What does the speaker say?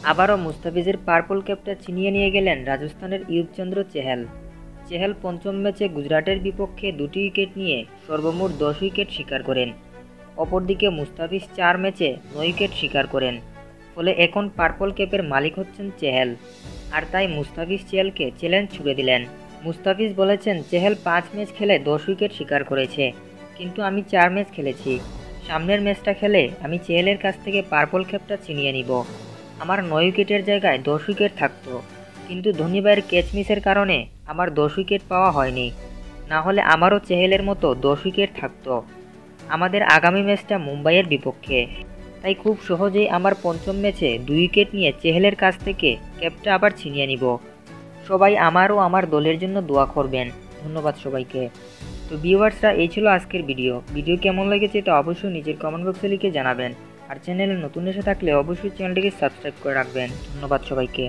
আবারও মুস্তাফিজের পার্পল ক্যাপটা ছিনিয়ে নিয়ে গেলেন রাজস্থানের ইয়ুবচন্দ্র চেহাল। চেহাল পঞ্চম ম্যাচে গুজরাটের বিপক্ষে 2টি উইকেট নিয়ে সর্বমোট 10 উইকেট শিকার করেন। অপরদিকে মুস্তাফিজ 4 ম্যাচে 9 উইকেট শিকার করেন। ফলে এখন পার্পল ক্যাপের মালিক হচ্ছেন চেহাল। আর তাই মুস্তাফিজ চেহালকে চ্যালেঞ্জ ছুড়ে দিলেন। মুস্তাফিজ বলেছেন, চেহাল 5 ম্যাচ খেলে 10 উইকেট শিকার করেছে, কিন্তু আমি 4 ম্যাচ খেলেছি। সামনের ম্যাচটা খেলে আমি চেহালের কাছ থেকে পার্পল ক্যাপটা ছিনিয়ে নিব। আমার 9 উইকেটের জায়গায় 10 উইকেট থাকতো, কিন্তু ধোনি ভাইয়ের ক্যাচ মিসের কারণে আমার 10 উইকেট পাওয়া হয়নি। না হলে আমারও চেহেলের মতো 10 উইকেট থাকতো। আমাদের আগামী ম্যাচটা মুম্বাইয়ের বিপক্ষে, তাই খুব সহজেই আমার পঞ্চম ম্যাচে 2 উইকেট নিয়ে চেহেলের কাছ থেকে ক্যাপটা আবার ছিনিয়ে নিব। সবাই আমার ও আমার দলের জন্য দোয়া করবেন। ধন্যবাদ সবাইকে। তো ভিউয়ার্সরা, এই ছিল আজকের ভিডিও কেমন লেগেছে তা অবশ্যই নিজের কমেন্ট বক্সে লিখে জানাবেন। আর চ্যানেলে নতুন এসে থাকলে অবশ্যই চ্যানেলটিকে সাবস্ক্রাইব করে রাখবেন। ধন্যবাদ সবাইকে।